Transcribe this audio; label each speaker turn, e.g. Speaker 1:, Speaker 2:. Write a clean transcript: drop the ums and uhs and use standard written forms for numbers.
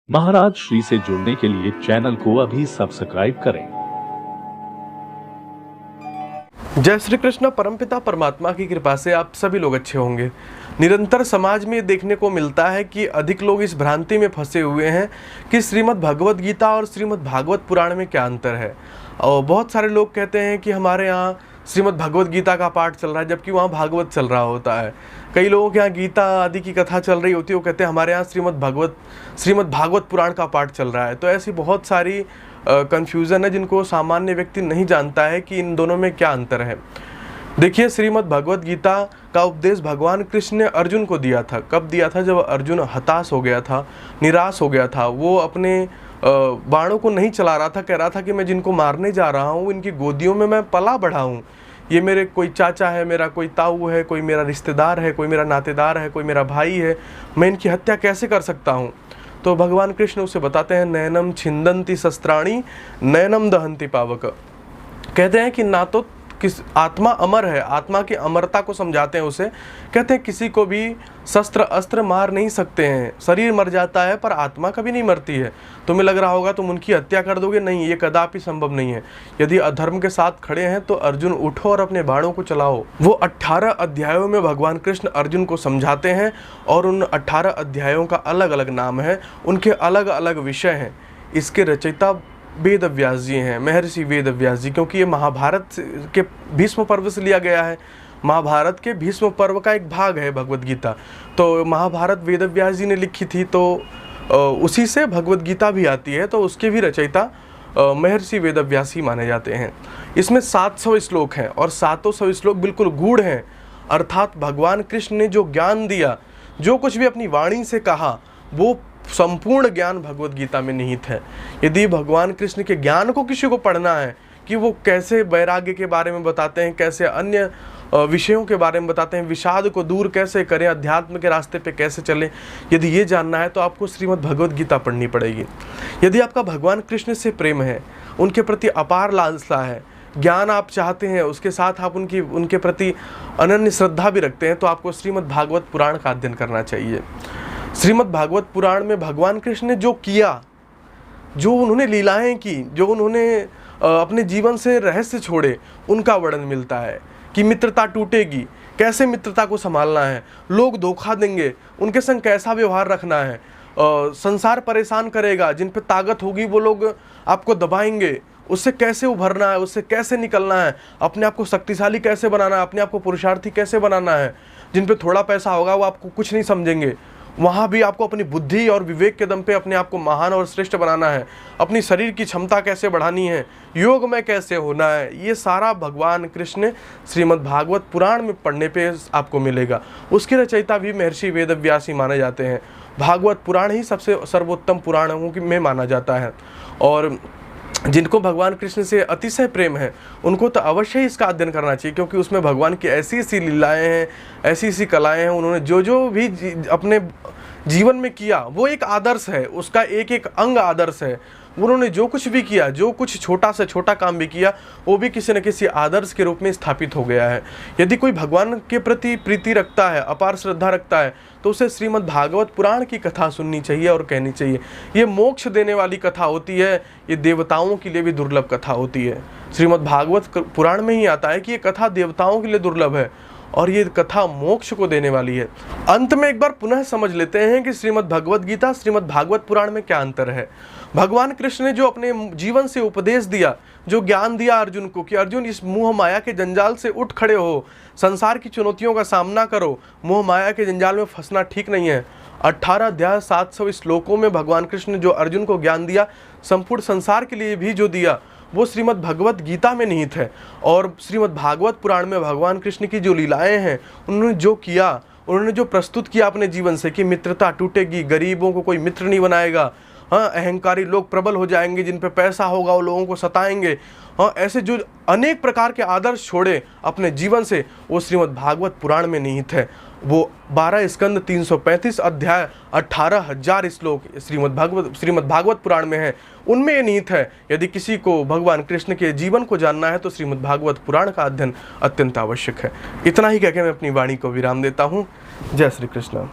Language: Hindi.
Speaker 1: महाराज श्री से जुड़ने के लिए चैनल को अभी सब्सक्राइब करें।
Speaker 2: जय श्री कृष्ण। परमपिता परमात्मा की कृपा से आप सभी लोग अच्छे होंगे। निरंतर समाज में देखने को मिलता है कि अधिक लोग इस भ्रांति में फंसे हुए हैं कि श्रीमद् भगवद गीता और श्रीमद् भागवत पुराण में क्या अंतर है। और बहुत सारे लोग कहते हैं कि हमारे यहाँ श्रीमद् भगवद गीता का पाठ चल रहा है जबकि वहाँ भागवत चल रहा होता है। कई लोगों के यहाँ गीता आदि की कथा चल रही होती है, वो कहते हैं हमारे यहाँ श्रीमद् भागवत पुराण का पाठ चल रहा है। तो ऐसी बहुत सारी कन्फ्यूज़न है जिनको सामान्य व्यक्ति नहीं जानता है कि इन दोनों में क्या अंतर है। देखिए, श्रीमद् भगवद गीता का उपदेश भगवान कृष्ण ने अर्जुन को दिया था। कब दिया था? जब अर्जुन हताश हो गया था, निराश हो गया था। वो अपने बाणों को नहीं चला रहा था, कह रहा था कि मैं जिनको मारने जा रहा हूँ इनकी गोदियों में मैं पला बढ़ा हूँ। ये मेरे कोई चाचा है, मेरा कोई ताऊ है, कोई मेरा रिश्तेदार है, कोई मेरा नातेदार है, कोई मेरा भाई है, मैं इनकी हत्या कैसे कर सकता हूँ। तो भगवान कृष्ण उसे बताते हैं, नैनम छिंदन्ति शस्त्राणि नैनम दहन्ति पावक। कहते हैं कि ना तो किस आत्मा अमर है, आत्मा की अमरता को समझाते हैं उसे। कहते हैं किसी को भी शस्त्र अस्त्र मार नहीं सकते हैं, शरीर मर जाता है पर आत्मा कभी नहीं मरती है। तुम्हें लग रहा होगा तुम उनकी हत्या कर दोगे, नहीं, ये कदापि संभव नहीं है। यदि अधर्म के साथ खड़े हैं तो अर्जुन उठो और अपने बाणों को चलाओ। वो 18 अध्यायों में भगवान कृष्ण अर्जुन को समझाते हैं और उन 18 अध्यायों का अलग अलग नाम है, उनके अलग अलग विषय हैं। इसके रचयिता वेद व्यास जी हैं, महर्षि वेद व्यास जी, क्योंकि ये महाभारत के भीष्म पर्व से लिया गया है। महाभारत के भीष्म पर्व का एक भाग है भगवद गीता। तो महाभारत वेद व्यास जी ने लिखी थी, तो उसी से भगवद गीता भी आती है। तो उसके भी रचयिता महर्षि वेद व्यास ही माने जाते हैं। इसमें 700 श्लोक हैं और 700 श्लोक बिल्कुल गूढ़ हैं। अर्थात भगवान कृष्ण ने जो ज्ञान दिया, जो कुछ भी अपनी वाणी से कहा, वो संपूर्ण ज्ञान भगवद गीता में निहित है। यदि भगवान कृष्ण के ज्ञान को किसी को पढ़ना है कि वो कैसे वैराग्य के बारे में बताते हैं, कैसे अन्य विषयों के बारे में बताते हैं, विषाद को दूर कैसे करें, अध्यात्म के रास्ते पे कैसे चलें, यदि ये जानना है तो आपको श्रीमद् भगवद गीता पढ़नी पड़ेगी। यदि आपका भगवान कृष्ण से प्रेम है, उनके प्रति अपार लालसा है, ज्ञान आप चाहते हैं, उसके साथ आप उनके प्रति अनन्य श्रद्धा भी रखते हैं, तो आपको श्रीमद् भागवत पुराण का अध्ययन करना चाहिए। श्रीमद् भागवत पुराण में भगवान कृष्ण ने जो किया, जो उन्होंने लीलाएं की, जो उन्होंने अपने जीवन से रहस्य छोड़े, उनका वर्णन मिलता है कि मित्रता टूटेगी, कैसे मित्रता को संभालना है, लोग धोखा देंगे, उनके संग कैसा व्यवहार रखना है, संसार परेशान करेगा, जिन पे ताकत होगी वो लोग आपको दबाएंगे, उससे कैसे उभरना है, उससे कैसे निकलना है, अपने आप को शक्तिशाली कैसे बनाना है, अपने आप को पुरुषार्थी कैसे बनाना है। जिन पे थोड़ा पैसा होगा वो आपको कुछ नहीं समझेंगे, वहाँ भी आपको अपनी बुद्धि और विवेक के दम पे अपने आप को महान और श्रेष्ठ बनाना है। अपनी शरीर की क्षमता कैसे बढ़ानी है, योग में कैसे होना है, ये सारा भगवान कृष्ण श्रीमद् भागवत पुराण में पढ़ने पे आपको मिलेगा। उसके रचयिता भी महर्षि वेद व्यास ही माने जाते हैं। भागवत पुराण ही सबसे सर्वोत्तम पुराणों में माना जाता है। और जिनको भगवान कृष्ण से अतिशय प्रेम है उनको तो अवश्य ही इसका अध्ययन करना चाहिए, क्योंकि उसमें भगवान की ऐसी ऐसी लीलाएं हैं, ऐसी ऐसी कलाएं हैं। उन्होंने जो भी अपने जीवन में किया वो एक आदर्श है, उसका एक एक अंग आदर्श है। उन्होंने जो कुछ भी किया, जो कुछ छोटा से छोटा काम भी किया, वो भी किसी न किसी आदर्श के रूप में स्थापित हो गया है। यदि कोई भगवान के प्रति प्रीति रखता है, अपार श्रद्धा रखता है, तो उसे श्रीमद् भागवत पुराण की कथा सुननी चाहिए और कहनी चाहिए। ये मोक्ष देने वाली कथा होती है, ये देवताओं के लिए भी दुर्लभ कथा होती है। श्रीमद् भागवत पुराण में ही आता है कि ये कथा देवताओं के लिए दुर्लभ है और ये कथा मोक्ष को देने वाली है। अंत में एक बार पुनः समझ लेते हैं कि श्रीमद् भगवद गीता श्रीमद् भागवत पुराण में क्या अंतर है। भगवान कृष्ण ने जो अपने जीवन से उपदेश दिया, जो ज्ञान दिया अर्जुन को कि अर्जुन इस मोह माया के जंजाल से उठ खड़े हो, संसार की चुनौतियों का सामना करो, मोह माया के जंजाल में फंसना ठीक नहीं है। 18 अध्याय 700 श्लोकों में भगवान कृष्ण ने जो अर्जुन को ज्ञान दिया, संपूर्ण संसार के लिए भी जो दिया, वो श्रीमद् भगवत गीता में निहित है। और श्रीमद् भागवत पुराण में भगवान कृष्ण की जो लीलाएं हैं, उन्होंने जो किया, उन्होंने जो प्रस्तुत किया अपने जीवन से कि मित्रता टूटेगी, गरीबों को कोई मित्र नहीं बनाएगा, हाँ, अहंकारी लोग प्रबल हो जाएंगे, जिन पे पैसा होगा वो लोगों को सताएंगे, हाँ, ऐसे जो अनेक प्रकार के आदर्श छोड़े अपने जीवन से, वो श्रीमद् भागवत पुराण में निहित है। वो 12 स्कंद 335 अध्याय 18,000 श्लोक श्रीमद् भागवत पुराण में है, उनमें ये निहित है। यदि किसी को भगवान कृष्ण के जीवन को जानना है तो श्रीमद् भागवत पुराण का अध्ययन अत्यंत आवश्यक है। इतना ही कहकर मैं अपनी वाणी को विराम देता हूँ। जय श्री कृष्ण।